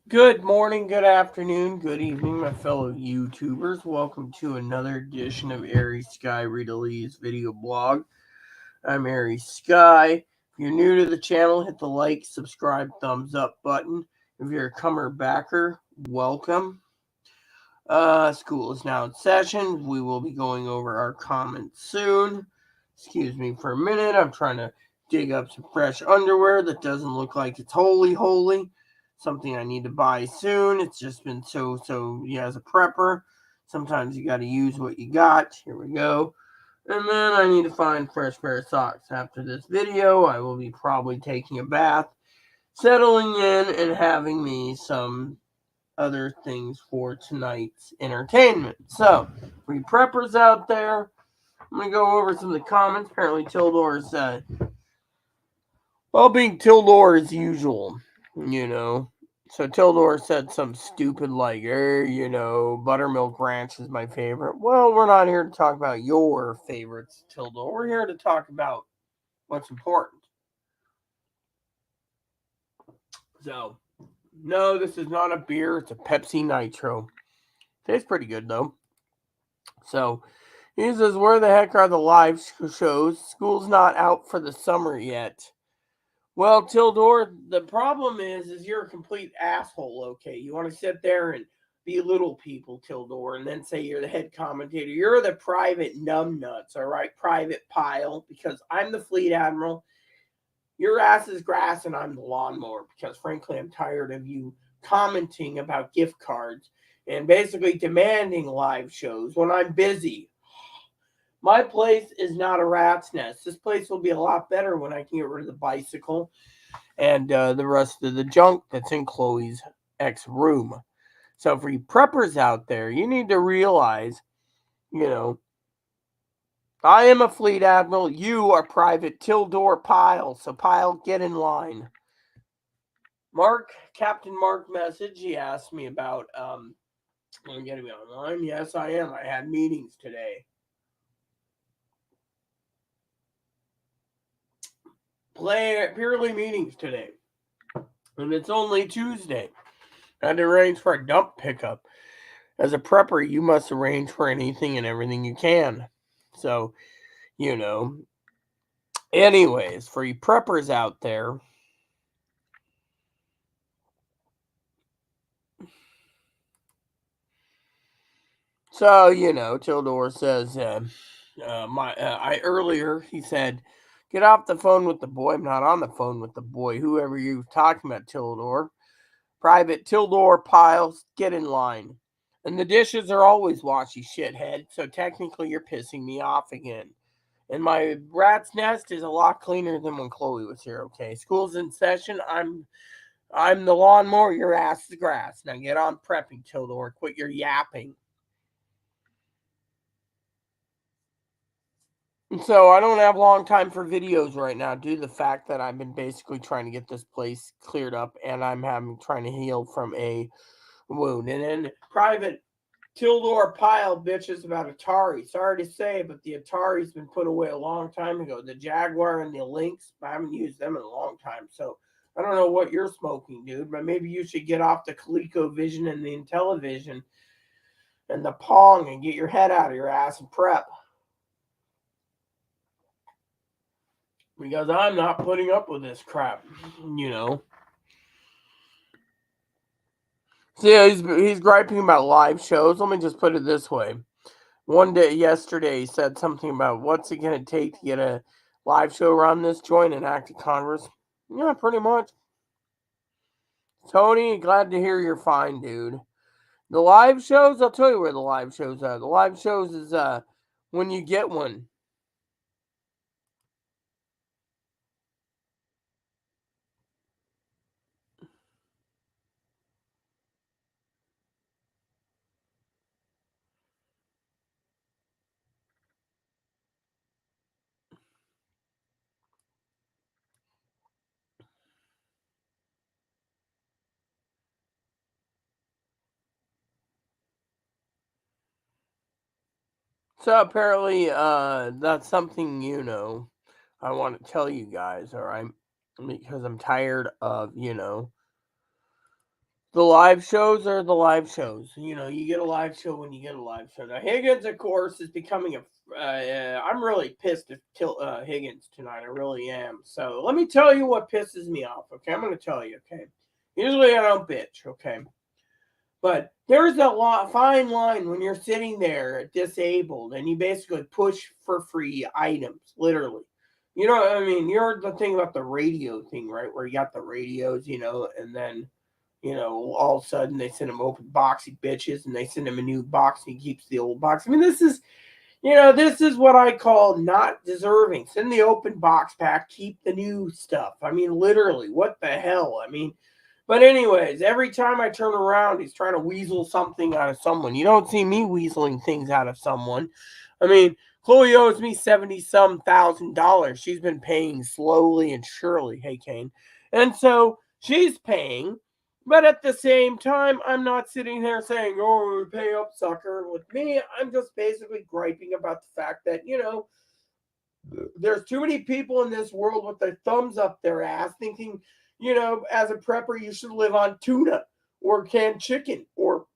Good morning, good afternoon, good evening, my fellow YouTubers. Welcome to another edition of Airy Sky Readalee's video blog. I'm Airy Sky. If you're new to the channel, hit the like, subscribe, thumbs up button. If you're a comer backer, welcome. School is now in session. We will be going over our comments soon. Excuse me for a minute. I'm trying to dig up some fresh underwear that doesn't look like it's holy. Something I need to buy soon. It's just been so, as a prepper, sometimes you got to use what you got. Here we go. And then I need to find fresh pair of socks. After this video, I will be probably taking a bath, settling in, and having me some other things for tonight's entertainment. So, for you preppers out there, I'm going to go over some of the comments. Apparently, Tildore's, being Tildore as usual, you know. So, Tildore said some stupid like, Buttermilk Ranch is my favorite. Well, we're not here to talk about your favorites, Tildore. We're here to talk about what's important. So, no, this is not a beer. It's a Pepsi Nitro. Tastes pretty good, though. So, he says, where the heck are the live shows? School's not out for the summer yet. Well, Tildor, the problem is you're a complete asshole, okay? You want to sit there and belittle people, Tildor, and then say you're the head commentator. You're the private numbnuts, all right? Private pile, because I'm the fleet admiral. Your ass is grass and I'm the lawnmower, because frankly, I'm tired of you commenting about gift cards and basically demanding live shows when I'm busy. My place is not a rat's nest. This place will be a lot better when I can get rid of the bicycle and the rest of the junk that's in Chloe's ex room. So for you preppers out there, you need to realize, you know, I am a fleet admiral. You are Private Tildor Pile. So Pile, get in line. Captain Mark message. He asked me about, I'm getting me online. Yes, I am. I had meetings today. Purely meetings today. And it's only Tuesday. I had to arrange for a dump pickup. As a prepper, you must arrange for anything and everything you can. So, you know. Anyways, for you preppers out there, so Tildor says, I earlier he said, get off the phone with the boy. I'm not on the phone with the boy. Whoever you're talking about, Tildor. Private Tildor Piles, get in line. And the dishes are always washy, shithead. So technically, you're pissing me off again. And my rat's nest is a lot cleaner than when Chloe was here. Okay, school's in session. I'm the lawnmower. Your ass is grass. Now get on prepping, Tildor. Quit your yapping. So I don't have long time for videos right now due to the fact that I've been basically trying to get this place cleared up and I'm trying to heal from a wound. And then private Tildor Pile bitches about Atari. Sorry to say, but the Atari's been put away a long time ago. The Jaguar and the Lynx, I haven't used them in a long time. So I don't know what you're smoking, dude, but maybe you should get off the ColecoVision and the Intellivision and the Pong and get your head out of your ass and prep. Because I'm not putting up with this crap, you know. So yeah, he's griping about live shows. Let me just put it this way. Yesterday, he said something about what's it going to take to get a live show around this joint and act of Congress. Yeah, pretty much. Tony, glad to hear you're fine, dude. The live shows, I'll tell you where the live shows are. The live shows is when you get one. So apparently, that's something I want to tell you guys, all right? Because I'm tired of The live shows are the live shows. You know, you get a live show when you get a live show. Now, Higgins, of course, is becoming a. I'm really pissed at Higgins tonight. I really am. So let me tell you what pisses me off. Okay, I'm going to tell you. Okay, usually I don't bitch. Okay, but there's a fine line when you're sitting there disabled and you basically push for free items, literally. You know, I mean, you're the thing about the radio thing, right? Where you got the radios, you know, and then all of a sudden they send him open boxy bitches and they send him a new box and he keeps the old box. I mean, this is what I call not deserving. Send the open box back, keep the new stuff. I mean, literally, what the hell? I mean, but anyways, every time I turn around, he's trying to weasel something out of someone. You don't see me weaseling things out of someone. I mean, Chloe owes me $70-some thousand. She's been paying slowly and surely. Hey, Kane. And so she's paying. But at the same time, I'm not sitting there saying, oh, pay up, sucker. With me, I'm just basically griping about the fact that, there's too many people in this world with their thumbs up their ass thinking, as a prepper, you should live on tuna or canned chicken or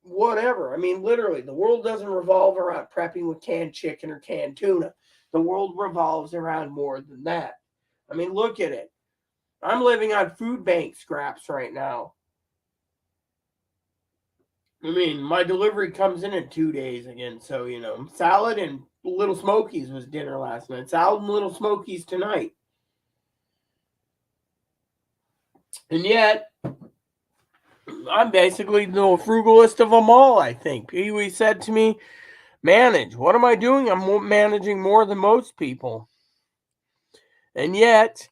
whatever. I mean, literally, the world doesn't revolve around prepping with canned chicken or canned tuna. The world revolves around more than that. I mean, look at it. I'm living on food bank scraps right now. I mean, my delivery comes in 2 days again. So, salad and Little Smokies was dinner last night. Salad and Little Smokies tonight. And yet, I'm basically the frugalist of them all, I think. Pee-wee said to me, manage. What am I doing? I'm managing more than most people. And yet,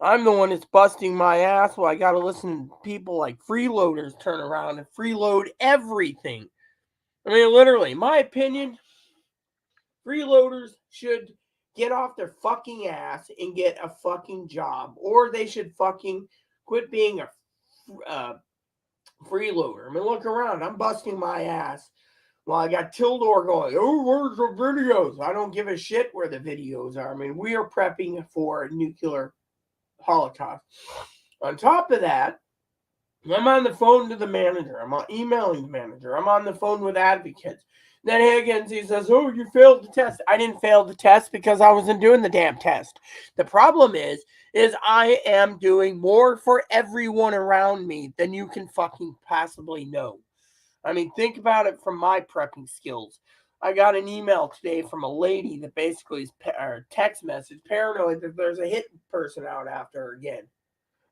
I'm the one that's busting my ass. Well, I got to listen to people like freeloaders turn around and freeload everything. I mean, literally, my opinion, freeloaders should get off their fucking ass and get a fucking job. Or they should fucking quit being a freeloader. I mean, look around. I'm busting my ass. Well, I got Tildor going, oh, where's the videos? I don't give a shit where the videos are. I mean, we are prepping for a nuclear holocaust. On top of that, I'm on the phone to the manager. I'm emailing the manager. I'm on the phone with advocates. Then Higgins, he says, oh, you failed the test. I didn't fail the test because I wasn't doing the damn test. The problem is I am doing more for everyone around me than you can fucking possibly know. I mean, think about it from my prepping skills. I got an email today from a lady that basically is text message paranoid that there's a hit person out after her again.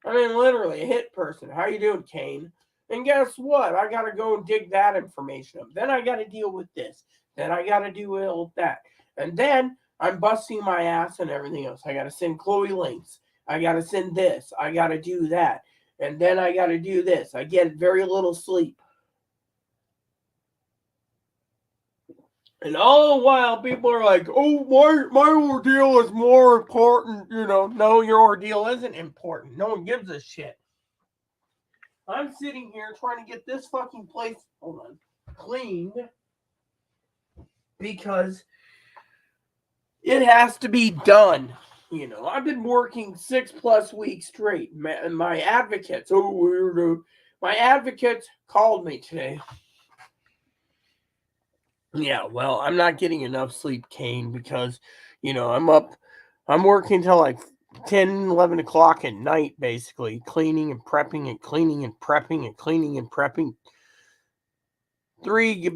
I mean, literally a hit person. How you doing, Kane? And guess what? I got to go and dig that information up. Then I got to deal with this. Then I got to do all that. And then I'm busting my ass and everything else. I got to send Chloe links. I got to send this. I got to do that. And then I got to do this. I get very little sleep. And all the while, people are like, oh, my ordeal is more important. No, your ordeal isn't important. No one gives a shit. I'm sitting here trying to get this fucking place, cleaned because it has to be done. I've been working 6+ weeks straight. My advocates, my advocates called me today. Yeah, well, I'm not getting enough sleep, Kane, because, I'm working till like 10, 11 o'clock at night, basically, cleaning and prepping and cleaning and prepping and cleaning and prepping. Three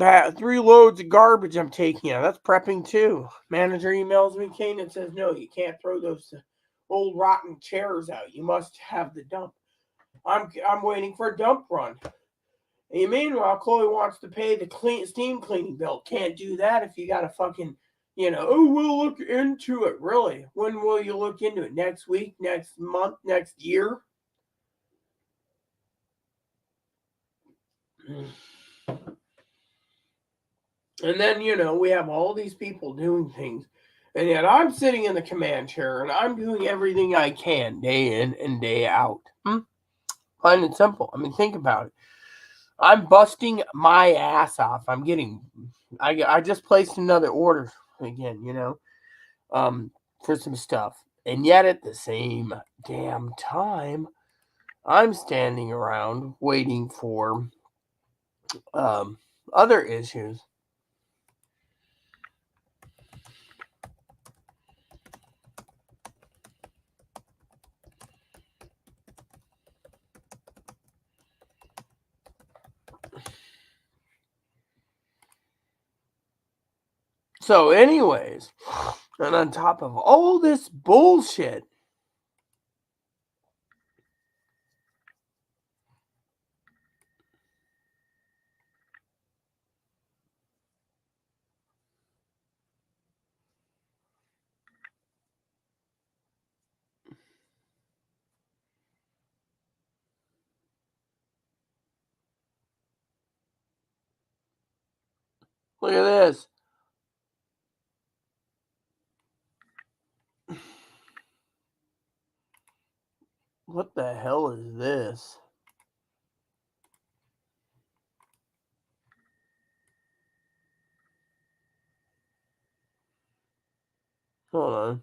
loads of garbage I'm taking out. That's prepping too. Manager emails me, Kane, and says, no, you can't throw those old rotten chairs out. You must have the dump. I'm waiting for a dump run. And meanwhile, Chloe wants to pay the steam cleaning bill. Can't do that if you got to fucking, we'll look into it. Really? When will you look into it? Next week? Next month? Next year? And then, we have all these people doing things. And yet I'm sitting in the command chair and I'm doing everything I can day in and day out. Plain and simple. I mean, think about it. I'm busting my ass off. I just placed another order again, for some stuff. And yet at the same damn time, I'm standing around waiting for other issues. So, anyways, and on top of all this bullshit, look at this. What the hell is this? Hold on.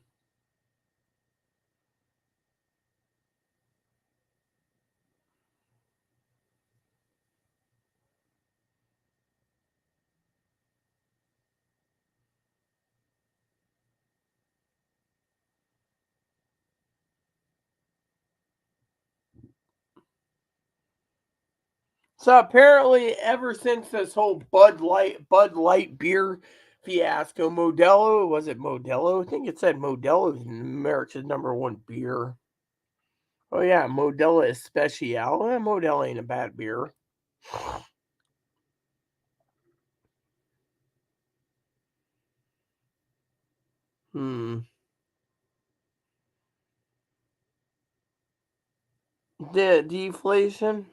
So apparently, ever since this whole Bud Light beer fiasco, Modelo, was it Modelo? I think it said Modelo is America's #1 beer. Oh yeah, Modelo Especial. Modelo ain't a bad beer. Hmm. The deflation.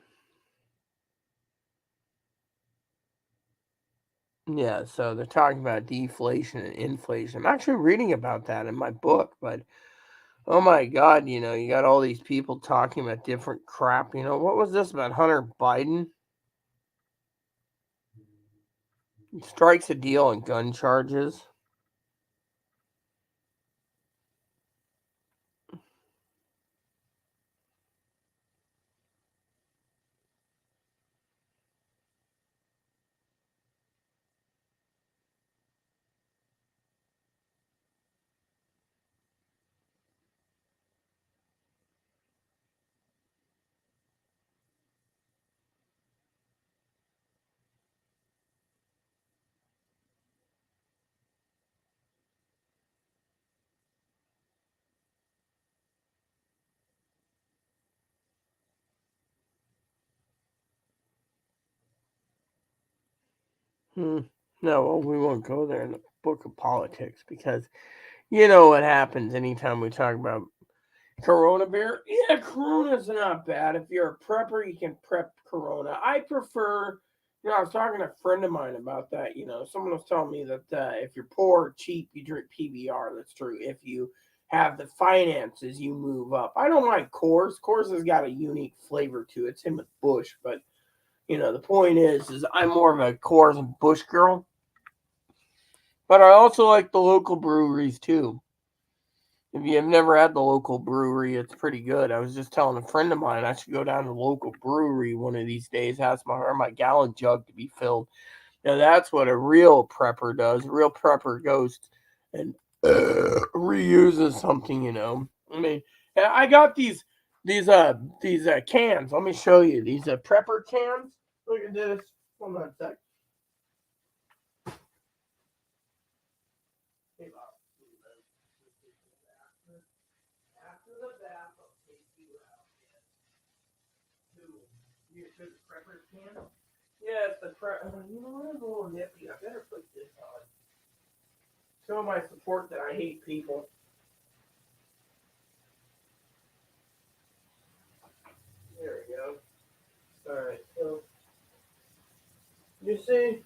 Yeah, so they're talking about deflation and inflation. I'm actually reading about that in my book, but oh my God, you got all these people talking about different crap. What was this about Hunter Biden? He strikes a deal on gun charges. Hmm. No, well, we won't go there in the book of politics because you know what happens anytime we talk about Corona beer. Yeah, Corona's not bad. If you're a prepper, you can prep Corona. I prefer. I was talking to a friend of mine about that. Someone was telling me that if you're poor or cheap, you drink PBR. That's true. If you have the finances, you move up. I don't like Coors. Coors has got a unique flavor to it. Same with Bush, but the point is I'm more of a Coors and Bush girl. But I also like the local breweries too. If you have never had the local brewery, it's pretty good. I was just telling a friend of mine I should go down to the local brewery one of these days, ask my gallon jug to be filled. Now that's what a real prepper does. A real prepper goes and reuses something. I mean, I got these cans. Let me show you these prepper cans. Look at this. Hold on a sec. Hey, Bob. After the bath, I'll take you out to the prepper can. Yes, the prep. You know what? I'm a little nippy. I better put this on. Show my support that I hate people. There we go. All right. So you see,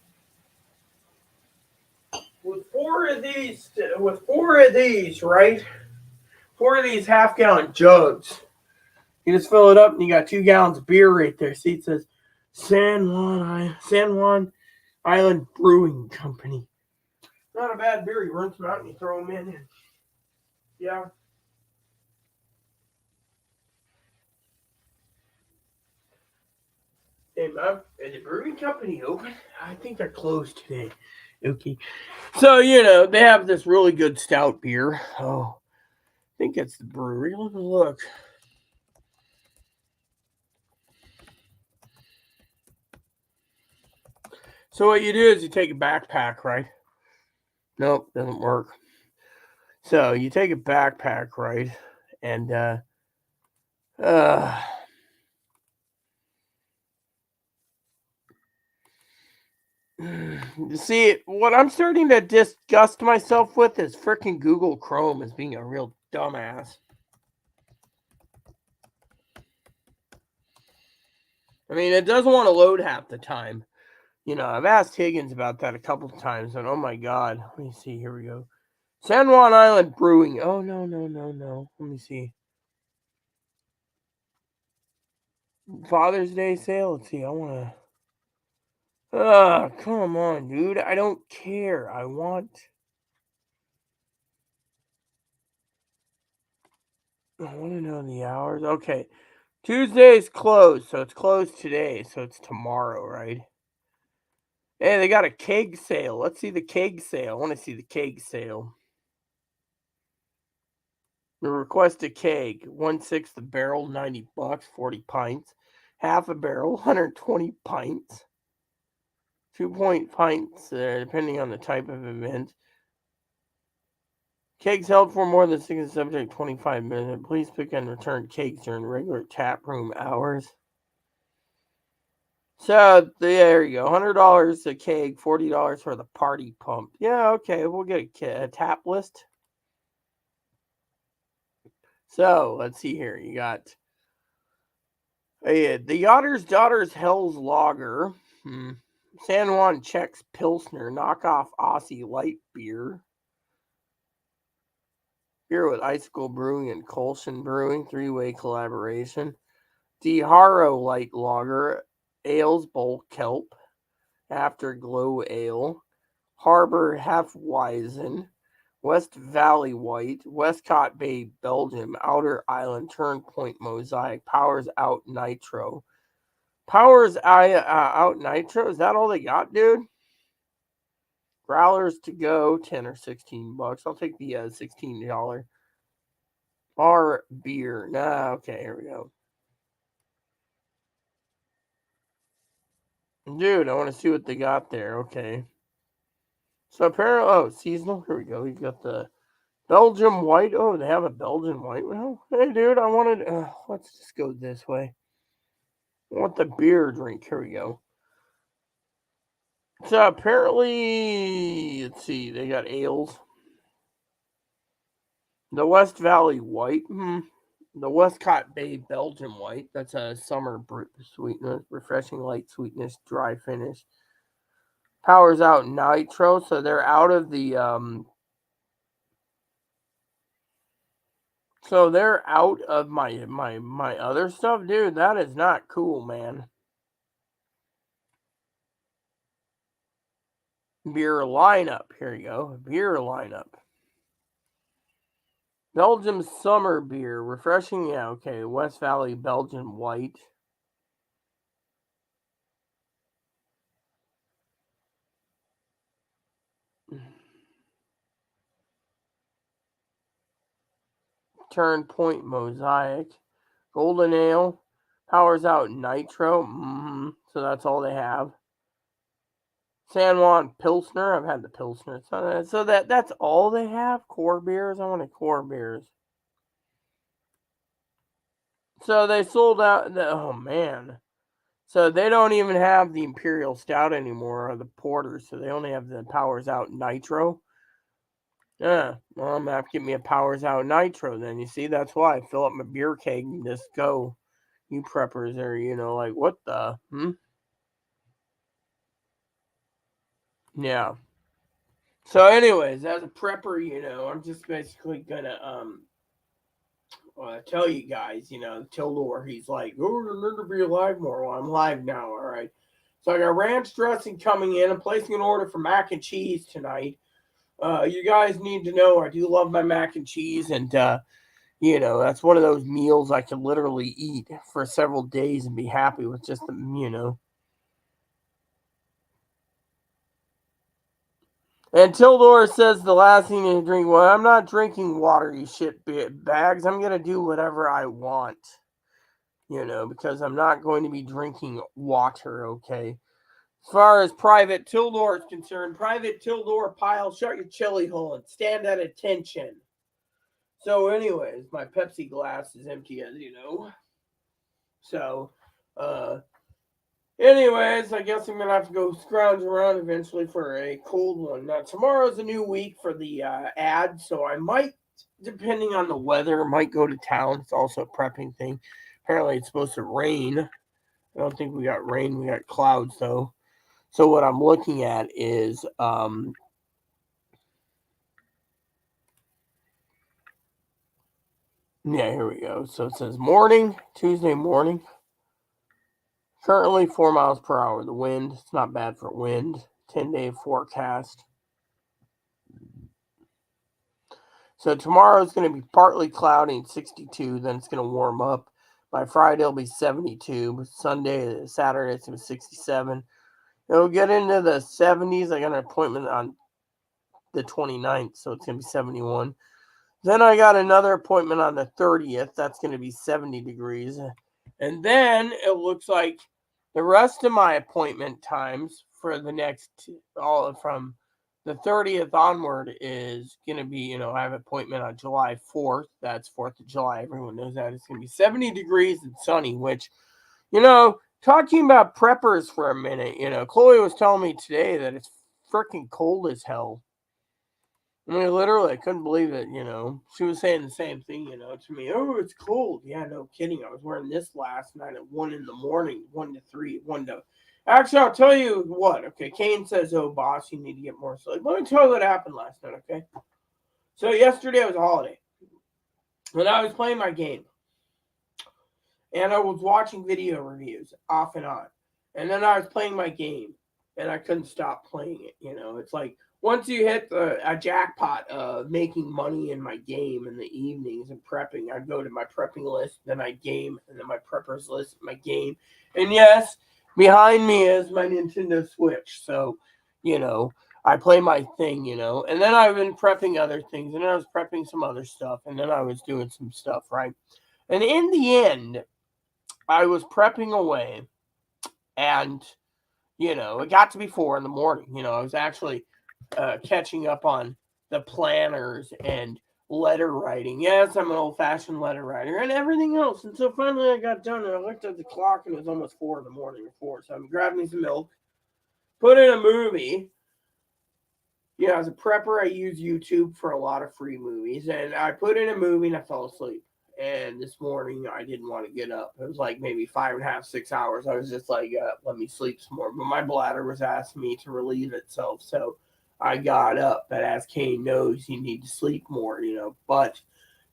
with four of these, right? Four of these half-gallon jugs. You just fill it up, and you got 2 gallons of beer right there. See, it says San Juan Island Brewing Company. Not a bad beer. You rinse them out and you throw them in. And yeah. Hey, Mom, is the brewing company open? I think they're closed today. Okay. So, they have this really good stout beer. Oh, I think it's the brewery. Look. So what you do is you take a backpack, right? Nope, doesn't work. So you take a backpack, right? And see, what I'm starting to disgust myself with is freaking Google Chrome as being a real dumbass. I mean, it doesn't want to load half the time. I've asked Higgins about that a couple of times, and oh my god. Let me see, here we go. San Juan Island Brewing. Oh, no. Let me see. Father's Day sale. Let's see, I want to... come on, dude. I don't care. I want to know the hours. Okay. Tuesday's closed, so it's closed today, so it's tomorrow, right? Hey, they got a keg sale. Let's see the keg sale. I want to see the keg sale. The request a keg, 1/6 the barrel, $90, 40 pints. Half a barrel, 120 pints. 2 pints, depending on the type of event. Kegs held for more than 6 subject 25 minutes. Please pick and return kegs during regular tap room hours. So there you go. $100 a keg, $40 for the party pump. Yeah, okay, we'll get a tap list. So let's see here. You got the Yachter's Daughters Hell's Lager, San Juan Chex Pilsner, knockoff Aussie light beer. Beer with Icicle Brewing and Colson Brewing, 3-way collaboration. DeHaro Light Lager, Ales Bowl Kelp, Afterglow Ale, Harbor Hefeweizen, West Valley White, Westcott Bay Belgium, Outer Island Turnpoint Mosaic, Powers Out Nitro. Powers Out Nitro? Is that all they got, dude? Growlers to go, 10 or $16. I'll take the $16 bar beer. Nah, okay, here we go. Dude, I want to see what they got there. Okay. So apparently, seasonal. Here we go. You got the Belgium white. Oh, they have a Belgian white. Well, hey, dude, I wanted. Let's just go this way. I want the beer drink. Here we go. So apparently, let's see. They got ales. The West Valley white. The Westcott Bay Belgian white. That's a summer sweetness, refreshing light sweetness, dry finish. Powers Out Nitro. So they're out of the So they're out of my other stuff, dude. That is not cool, man. Beer lineup. Here you go. Beer lineup. Belgium summer beer, refreshing. Yeah, okay. West Valley Belgian white. Turnpoint Mosaic, Golden Ale, Powers Out Nitro. So that's all they have. San Juan Pilsner. I've had the Pilsner. So that's all they have. Core beers. I wanted core beers. So they sold out. Oh man. So they don't even have the Imperial Stout anymore or the Porter. So they only have the Powers Out Nitro. Yeah, well, I'm gonna have to get me a Powers Out Nitro then. You see, that's why I fill up my beer keg and just go. You preppers are, like, what the? Yeah. So, anyways, as a prepper, I'm just basically gonna tell you guys, Tildor, he's like, oh, remember to be alive more. Well, I'm live now, all right. So I got ranch dressing coming in. I'm placing an order for mac and cheese tonight. You guys need to know I do love my mac and cheese, and that's one of those meals I can literally eat for several days and be happy with just the. And Tildor says the last thing to drink. Well, I'm not drinking water, you shit bags. I'm going to do whatever I want, because I'm not going to be drinking water, okay? As far as Private Tildor is concerned, Private Tildor Pile, shut your chili hole and stand at attention. So, anyways, my Pepsi glass is empty, as you know. So, anyways, I guess I'm going to have to go scrounge around eventually for a cold one. Now, tomorrow's a new week for the ad, so I might, depending on the weather, might go to town. It's also a prepping thing. Apparently, it's supposed to rain. I don't think we got rain. We got clouds, though. So what I'm looking at is here we go. So it says morning, Tuesday morning. Currently 4 miles per hour. The wind, it's not bad for wind. 10-day forecast. So tomorrow is going to be partly cloudy and 62. Then it's going to warm up. By Friday, it'll be 72. Sunday, Saturday, it's going to be 67. It'll get into the 70s. I got an appointment on the 29th, so it's going to be 71. Then I got another appointment on the 30th. That's going to be 70 degrees. And then it looks like the rest of my appointment times for the next, all from the 30th onward is going to be, I have an appointment on July 4th. That's 4th of July. Everyone knows that. It's going to be 70 degrees and sunny, which, talking about preppers for a minute, Chloe was telling me today that it's freaking cold as hell. I mean, literally, I couldn't believe it, She was saying the same thing, to me. Oh, it's cold. Yeah, no kidding. I was wearing this last night at 1 in the morning, 1 to 3, 1 to... Actually, I'll tell you what. Okay, Kane says, oh, boss, you need to get more sleep. Let me tell you what happened last night, okay? So yesterday was a holiday. And I was playing my game. And I was watching video reviews off and on. And then I was playing my game. And I couldn't stop playing it, It's like... Once you hit a jackpot of making money in my game in the evenings and prepping, I'd go to my prepping list, then I game, and then my preppers list, my game. And yes, behind me is my Nintendo Switch. So, I play my thing, And then I've been prepping other things, and then I was prepping some other stuff, and then I was doing some stuff, right? And in the end, I was prepping away, and, it got to be 4 in the morning. I was actually... catching up on the planners and letter writing. Yes, I'm an old-fashioned letter writer and everything else. And so finally I got done and I looked at the clock and it was almost 4 in the morning or 4. So I'm grabbing me some milk, put in a movie. As a prepper, I use YouTube for a lot of free movies. And I put in a movie and I fell asleep. And this morning I didn't want to get up. It was like maybe 5.5, 6 hours. I was just like, let me sleep some more. But my bladder was asking me to relieve itself. So I got up, but as Kane knows, you need to sleep more, But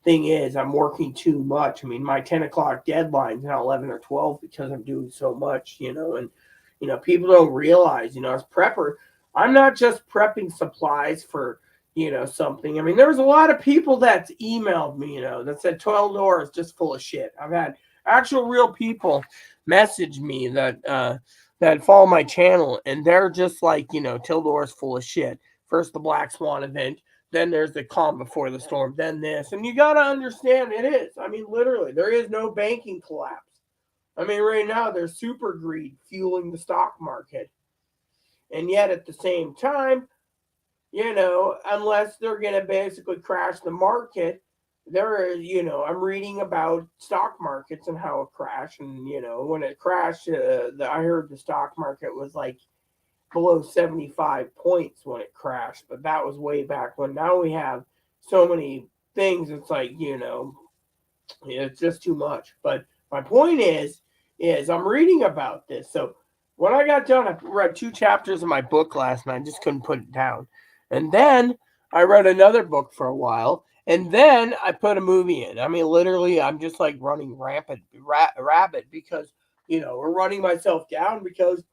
thing is, I'm working too much. I mean, my 10 o'clock deadline's now 11 or 12 because I'm doing so much, and, people don't realize, as prepper, I'm not just prepping supplies for, something. I mean, there was a lot of people that's emailed me, that said Tildor is just full of shit. I've had actual real people message me that follow my channel, and they're just like, Tildor is full of shit. First the Black Swan event, then there's the calm before the storm, then this. And you got to understand it is. I mean, literally, there is no banking collapse. I mean, right now, there's super greed fueling the stock market. And yet, at the same time, unless they're going to basically crash the market, there is, I'm reading about stock markets and how it crashed. And, when it crashed, I heard the stock market was like below 75 points when it crashed. But that was way back when. Now we have so many things. It's like, it's just too much. But my point is I'm reading about this. So when I got done, I read 2 chapters of my book last night. I just couldn't put it down. And then I read another book for a while. And then I put a movie in. I mean, literally, I'm just like running rampant, rabbit because, we're running myself down because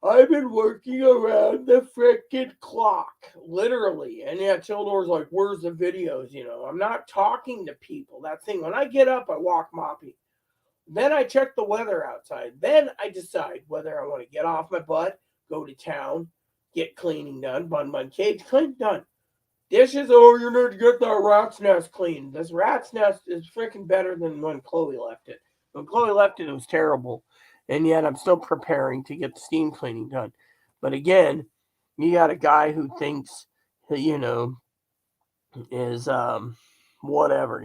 I've been working around the frickin' clock, literally. And yeah, Tildor's like, where's the videos? I'm not talking to people. That thing, when I get up, I walk moppy. Then I check the weather outside. Then I decide whether I want to get off my butt, go to town, get cleaning done. Bun cage clean done. Dishes, oh, you need to get that rat's nest clean. This rat's nest is freaking better than when Chloe left it. When Chloe left it, it was terrible. And yet I'm still preparing to get the steam cleaning done. But again, you got a guy who thinks, is whatever,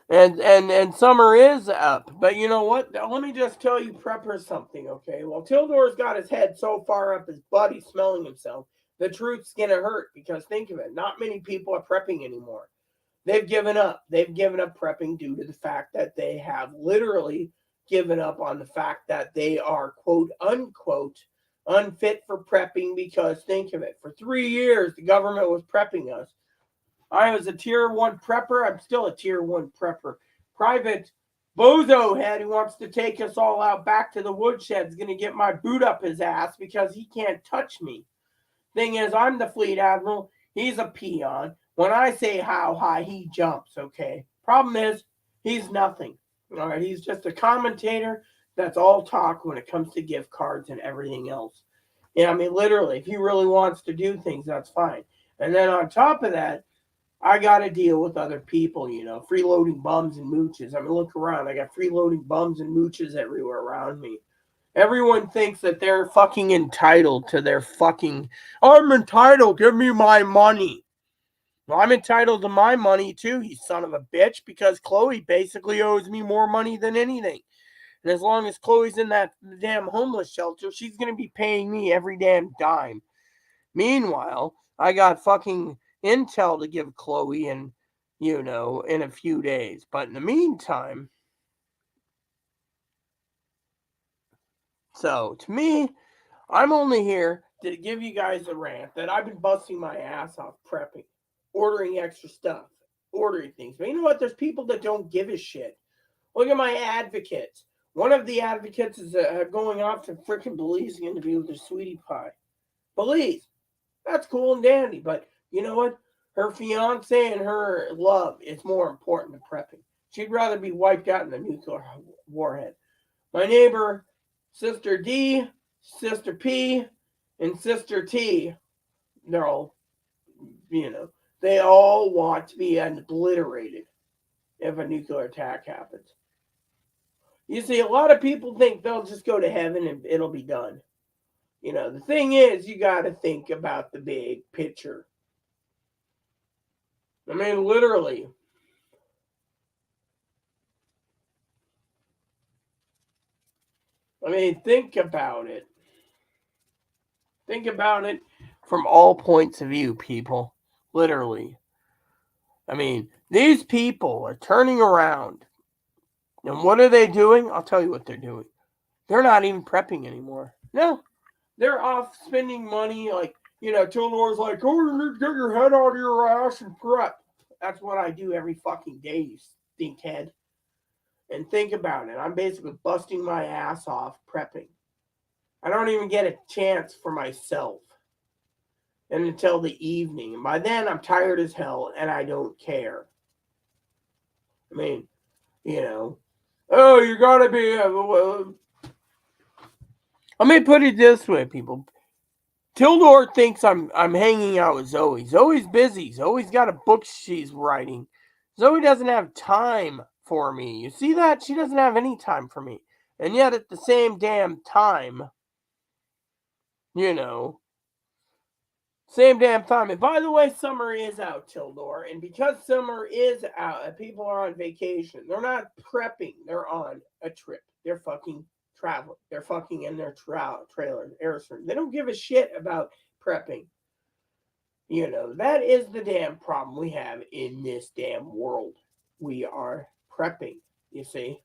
And summer is up. But you know what? Let me just tell you Prepper something, okay? Well, Tildor's got his head so far up his butt he's smelling himself. The truth's gonna hurt because think of it, not many people are prepping anymore. They've given up. They've given up prepping due to the fact that they have literally given up on the fact that they are quote unquote unfit for prepping because think of it, for 3 years the government was prepping us. I was a tier 1 prepper. I'm still a tier 1 prepper. Private bozo head who wants to take us all out back to the woodshed is going to get my boot up his ass because he can't touch me. Thing is, I'm the fleet admiral. He's a peon. When I say how high, he jumps, okay? Problem is, he's nothing. All right, he's just a commentator that's all talk when it comes to gift cards and everything else. Yeah, I mean, literally, if he really wants to do things, that's fine. And then on top of that, I got to deal with other people, freeloading bums and mooches. I mean, look around. I got freeloading bums and mooches everywhere around me. Everyone thinks that they're fucking entitled to their fucking, I'm entitled, give me my money. Well, I'm entitled to my money too, you son of a bitch, because Chloe basically owes me more money than anything. And as long as Chloe's in that damn homeless shelter, she's going to be paying me every damn dime. Meanwhile, I got fucking intel to give Chloe in a few days. But in the meantime, so to me, I'm only here to give you guys a rant that I've been busting my ass off prepping, ordering extra stuff, ordering things. But you know what? There's people that don't give a shit. Look at my advocates. One of the advocates is going off to freaking Belize to interview with her sweetie pie. Belize. That's cool and dandy. But you know what? Her fiance and her love is more important than prepping. She'd rather be wiped out in the nuclear warhead. My neighbor, Sister D, Sister P, and Sister T, they're all, they all want to be obliterated if a nuclear attack happens. You see, a lot of people think they'll just go to heaven and it'll be done. The thing is, you got to think about the big picture. I mean, literally. I mean, think about it. Think about it from all points of view, people. Literally. I mean, these people are turning around. And what are they doing? I'll tell you what they're doing. They're not even prepping anymore. No. They're off spending money like, Tildor's like, oh, you need to get your head out of your ass and prep. That's what I do every fucking day, you stinkhead. And think about it. I'm basically busting my ass off prepping. I don't even get a chance for myself. And until the evening. And by then, I'm tired as hell and I don't care. I mean, oh, you gotta be. Let me put it this way, people. Tildor thinks I'm hanging out with Zoe. Zoe's busy. Zoe's got a book she's writing. Zoe doesn't have time for me. You see that? She doesn't have any time for me. And yet at the same damn time, same damn time. And by the way, summer is out, Tildor. And because summer is out and people are on vacation, they're not prepping. They're on a trip. They're fucking traveling. They're fucking in their trailers, Airstream. They don't give a shit about prepping. That is the damn problem we have in this damn world. We are prepping, you see.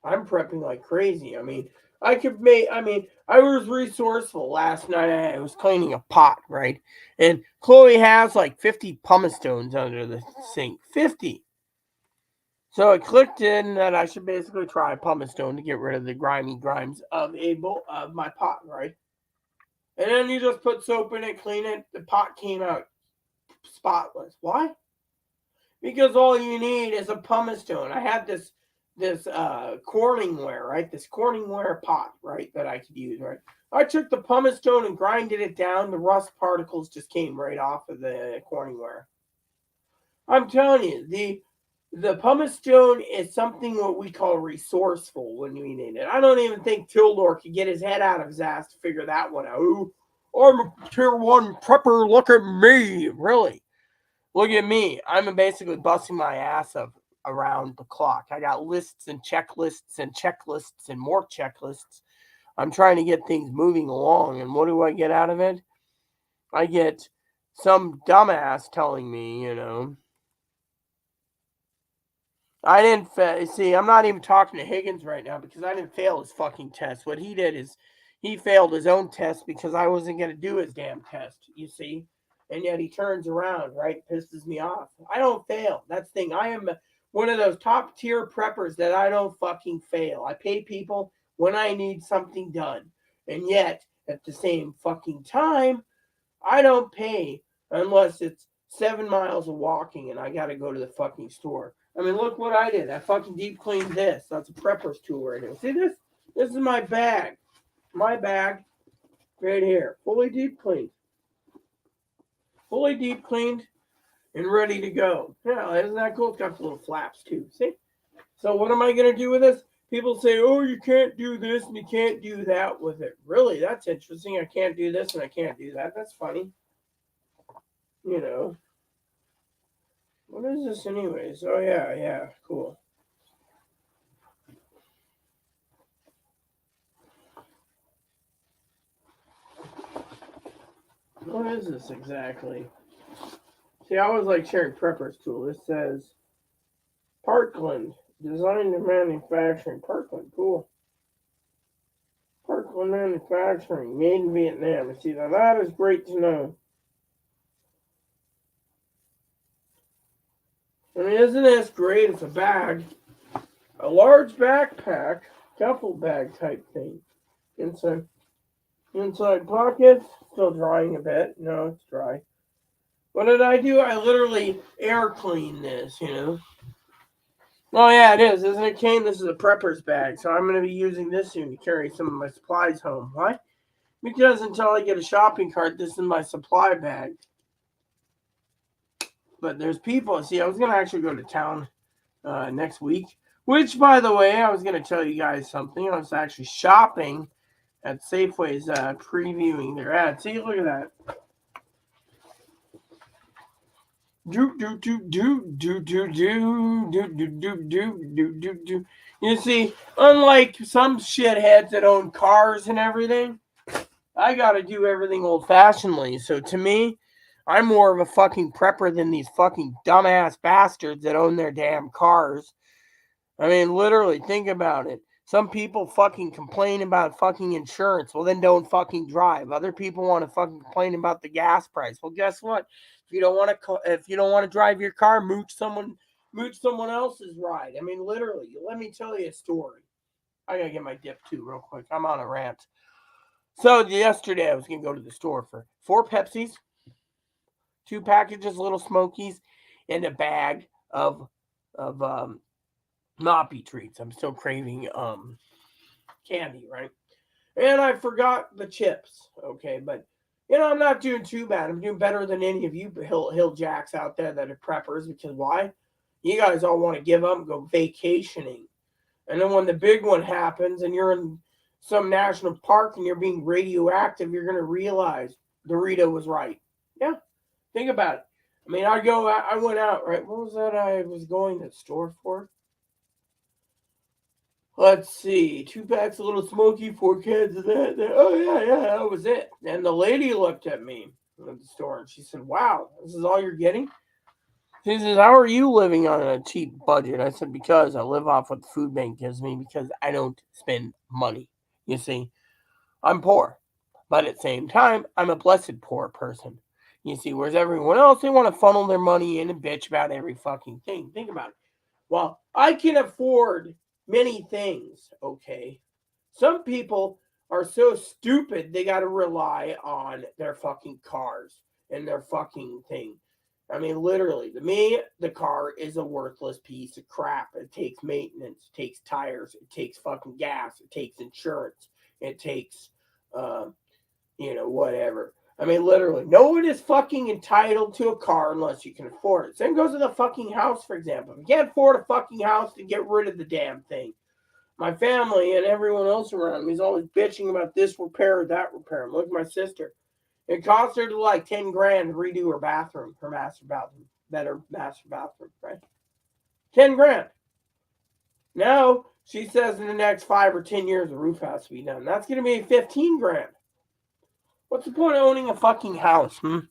I'm prepping like crazy. I mean, I was resourceful last night. I was cleaning a pot, right? And Chloe has like 50 pumice stones under the sink. 50. So it clicked in that I should basically try pumice stone to get rid of the grimy grimes of my pot, right? And then you just put soap in it, clean it. The pot came out spotless. Why? Because all you need is a pumice stone. I had this Corningware, right? This Corningware pot, right, that I could use, right? I took the pumice stone and grinded it down. The rust particles just came right off of the Corningware. I'm telling you, the pumice stone is something what we call resourceful when we need it. I don't even think Tildor could get his head out of his ass to figure that one out. Ooh, I'm a tier 1 prepper. Look at me. Really? Look at me. I'm basically busting my ass up around the clock. I got lists and checklists and checklists and more checklists. I'm trying to get things moving along. And what do I get out of it? I get some dumbass telling me, I didn't see. I'm not even talking to Higgins right now because I didn't fail his fucking test. What he did is he failed his own test because I wasn't going to do his damn test. You see, and yet he turns around, right? Pisses me off. I don't fail. That's the thing. I am one of those top tier preppers that I don't fucking fail. I pay people when I need something done, and yet at the same fucking time, I don't pay unless it's 7 miles of walking and I got to go to the fucking store. I mean, look what I did. I fucking deep cleaned this. That's a prepper's tool right here. See this? This is my bag. My bag right here. Fully deep cleaned. Fully deep cleaned and ready to go. Yeah, isn't that cool? It's got the little flaps too. See? So what am I going to do with this? People say, oh, you can't do this and you can't do that with it. Really? That's interesting. I can't do this and I can't do that. That's funny. You know. What is this anyways? Oh, yeah, cool. What is this exactly? See, I always like sharing Prepper's tool. This says Parkland, designed and manufacturing. Parkland, cool. Parkland Manufacturing, made in Vietnam. See, now that is great to know. I mean, isn't this great? It's a bag, a large backpack, duffel bag type thing. Inside pockets, still drying a bit. No, it's dry. What did I do? I literally air cleaned this, Oh, yeah, it is, isn't it, Kane? This is a prepper's bag, so I'm going to be using this soon to carry some of my supplies home. Why? Because until I get a shopping cart, this is my supply bag. But there's people. See, I was going to actually go to town next week, which, by the way, I was going to tell you guys something. I was actually shopping at Safeway's previewing their ad. See, look at that. You see, unlike some shitheads that own cars and everything, I gotta do everything old-fashionedly. So to me, I'm more of a fucking prepper than these fucking dumbass bastards that own their damn cars. I mean, literally, think about it. Some people fucking complain about fucking insurance. Well, then don't fucking drive. Other people want to fucking complain about the gas price. Well, guess what? If you don't want to drive your car, mooch someone else's ride. I mean, literally. Let me tell you a story. I gotta get my dip too, real quick. I'm on a rant. So yesterday, I was gonna go to the store for 4 Pepsis, 2 packages of Little Smokies, and a bag of Moppy treats. I'm still craving candy, right? And I forgot the chips. Okay, but I'm not doing too bad. I'm doing better than any of you hill jacks out there that are preppers. Because why? You guys all want to give up and go vacationing, and then when the big one happens and you're in some national park and you're being radioactive, you're gonna realize Dorito was right. Yeah, think about it. I mean, I went out, right? What was that I was going to the store for? Let's see, 2 packs of Little Smoky, 4 cans of that. Oh, yeah, that was it. And the lady looked at me at the store and she said, wow, this is all you're getting? She says, how are you living on a cheap budget? I said, because I live off what the food bank gives me because I don't spend money. You see, I'm poor. But at the same time, I'm a blessed poor person. You see, whereas everyone else, they want to funnel their money in and bitch about every fucking thing. Think about it. Well, I can afford many things, okay? Some people are so stupid they got to rely on their fucking cars and their fucking thing. I mean, literally, to me, the car is a worthless piece of crap. It takes maintenance, it takes tires, it takes fucking gas, it takes insurance, it takes, uh, whatever. I mean, literally, no one is fucking entitled to a car unless you can afford it. Same goes with a fucking house, for example. If you can't afford a fucking house, then get rid of the damn thing. My family and everyone else around me is always bitching about this repair or that repair. Look at my sister. It cost her like 10 grand to redo her bathroom, her master bathroom, better master bathroom, right? 10 grand. Now she says in the next 5 or 10 years the roof has to be done. That's going to be 15 grand. What's the point of owning a fucking house? I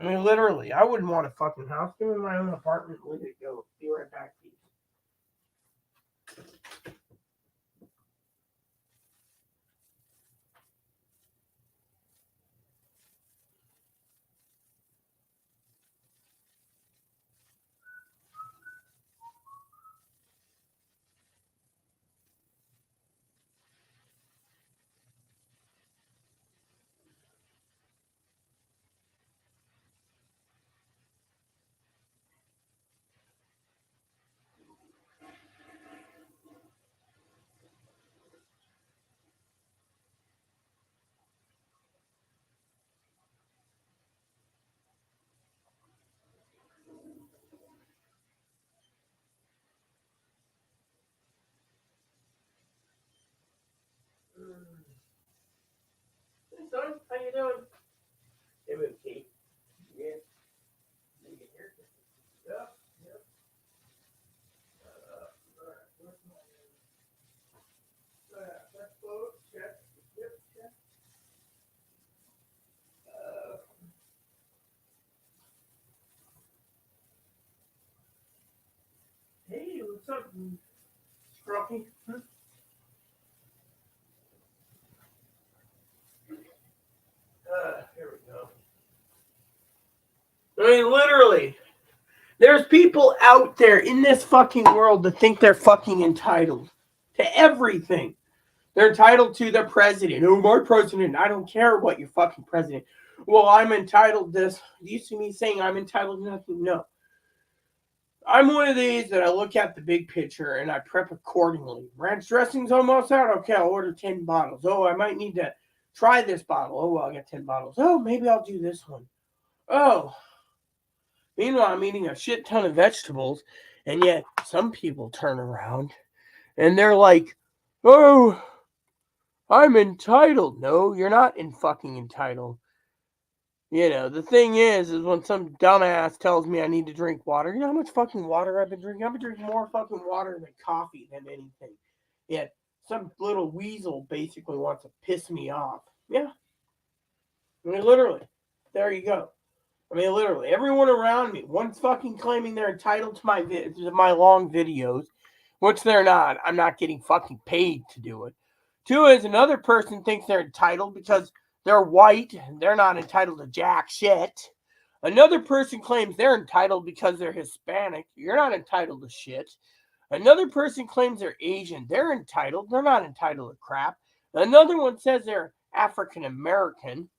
mean, literally, I wouldn't want a fucking house. Give me my own apartment. Let it go. Be right back, please. Hey, son, how you doing? Hey, Kate. Yeah. You can hear it. Yep. Yep. All right. Where's my check float? Check. Yep. Check. Uh, hey, what's up, Scruffy? Here we go. I mean, literally, there's people out there in this fucking world that think they're fucking entitled to everything. They're entitled to their president. Oh, my president. I don't care what your fucking president. Well, I'm entitled to this. Do you see me saying I'm entitled to nothing? No. I'm one of these that I look at the big picture and I prep accordingly. Ranch dressing's almost out. Okay, I'll order 10 bottles. Oh, I might need to try this bottle. Oh, well, I got 10 bottles. Oh, maybe I'll do this one. Oh, meanwhile, I'm eating a shit ton of vegetables, and yet some people turn around and they're like, oh, I'm entitled. No, you're not fucking entitled. The thing is when some dumbass tells me I need to drink water, you know how much fucking water I've been drinking? I've been drinking more fucking water than coffee than anything. Yet some little weasel basically wants to piss me off. Yeah. I mean, literally. There you go. I mean, literally. Everyone around me, one's fucking claiming they're entitled to my long videos, which they're not. I'm not getting fucking paid to do it. Two is another person thinks they're entitled because they're white and they're not entitled to jack shit. Another person claims they're entitled because they're Hispanic. You're not entitled to shit. Another person claims they're Asian. They're entitled. They're not entitled to crap. Another one says they're African American,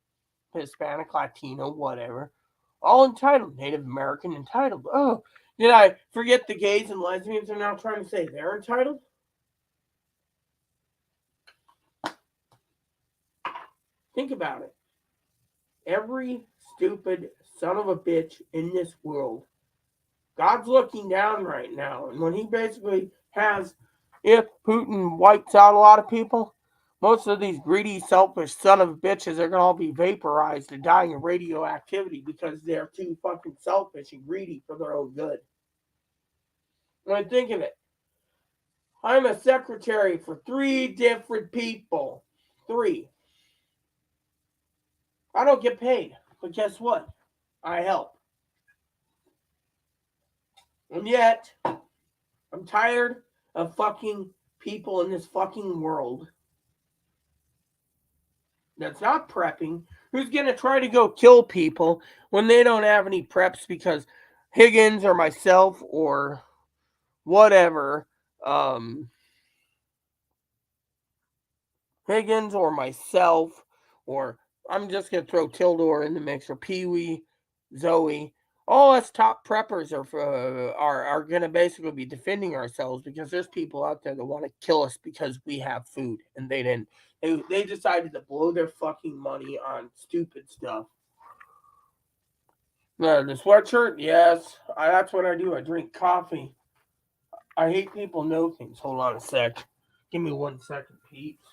Hispanic, Latino, whatever. All entitled. Native American entitled. Oh, did I forget the gays and lesbians are now trying to say they're entitled? Think about it. Every stupid son of a bitch in this world, God's looking down right now. And when he basically has, if Putin wipes out a lot of people, most of these greedy, selfish son of bitches are going to all be vaporized and dying of radioactivity because they're too fucking selfish and greedy for their own good. When I think of it, I'm a secretary for 3 different people. 3. I don't get paid. But guess what? I help. And yet, I'm tired of fucking people in this fucking world that's not prepping, who's going to try to go kill people when they don't have any preps because Higgins or myself or whatever, Higgins or myself, or I'm just going to throw Tildor in the mix, or Pee Wee, Zoe, all us top preppers are going to basically be defending ourselves because there's people out there that want to kill us because we have food and they didn't. They decided to blow their fucking money on stupid stuff. The sweatshirt, yes, that's what I do. I drink coffee. I hate people know things. Hold on a sec. Give me 1 second, peeps.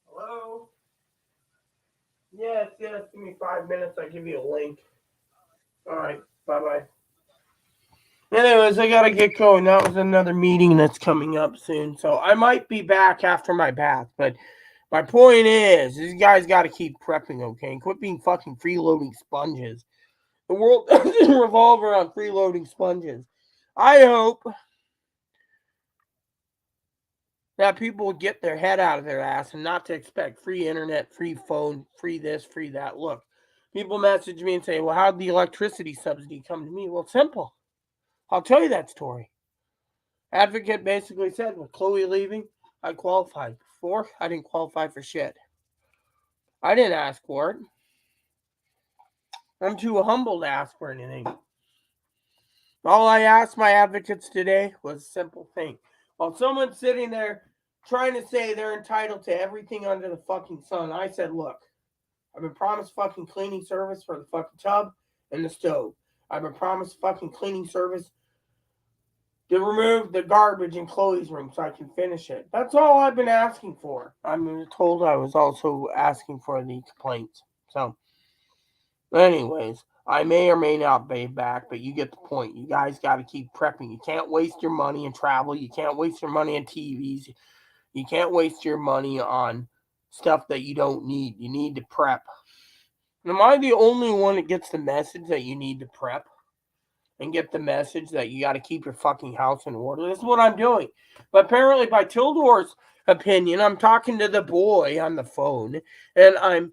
Hello? Yes. Give me 5 minutes. I'll give you a link. All right. Bye-bye. Anyways, I gotta get going. That was another meeting that's coming up soon. So I might be back after my bath. But my point is, these guys gotta keep prepping, okay? And quit being fucking freeloading sponges. The world doesn't revolve around freeloading sponges. I hope that people will get their head out of their ass and not to expect free internet, free phone, free this, free that. Look, people message me and say, well, how'd the electricity subsidy come to me? Well, simple. I'll tell you that story. Advocate basically said, with Chloe leaving, I qualified. Before, I didn't qualify for shit. I didn't ask for it. I'm too humble to ask for anything. All I asked my advocates today was a simple thing. While someone's sitting there trying to say they're entitled to everything under the fucking sun, I said, look, I've been promised fucking cleaning service for the fucking tub and the stove. I've been promised fucking cleaning service to remove the garbage in Chloe's room so I can finish it. That's all I've been asking for. I'm told I was also asking for the complaints. So, anyways, I may or may not be back, but you get the point. You guys got to keep prepping. You can't waste your money in travel. You can't waste your money on TVs. You can't waste your money on stuff that you don't need. You need to prep. Am I the only one that gets the message that you need to prep and get the message that you got to keep your fucking house in order? This is what I'm doing. But apparently, by Tildor's opinion, I'm talking to the boy on the phone and I'm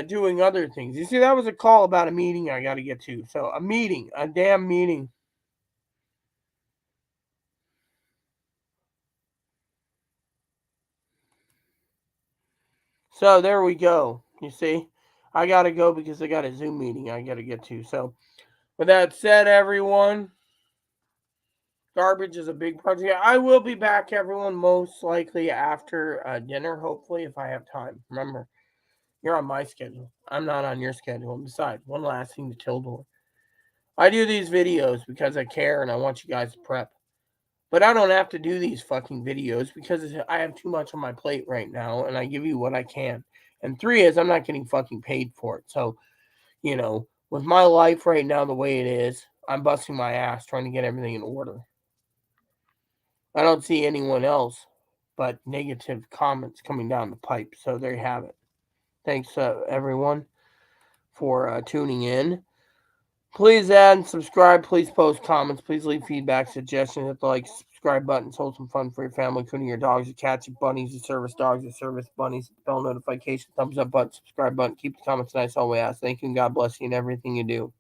doing other things. You see, that was a call about a meeting I got to get to. So, a damn meeting. So, there we go. You see, I got to go because I got a Zoom meeting I got to get to. So, with that said, everyone, garbage is a big project. I will be back, everyone, most likely after dinner, hopefully, if I have time. Remember, you're on my schedule. I'm not on your schedule. And besides, one last thing to Tildor. I do these videos because I care and I want you guys to prep. But I don't have to do these fucking videos because I have too much on my plate right now and I give you what I can. And 3 is I'm not getting fucking paid for it. So, with my life right now the way it is, I'm busting my ass trying to get everything in order. I don't see anyone else but negative comments coming down the pipe. So there you have it. Thanks, everyone, for tuning in. Please add and subscribe. Please post comments. Please leave feedback, suggestions. Hit the like, subscribe button. Hold some fun for your family, including your dogs, your cats, your bunnies, your service dogs, your service bunnies. Bell notification, thumbs up button, subscribe button. Keep the comments nice all the way out. Thank you and God bless you in everything you do.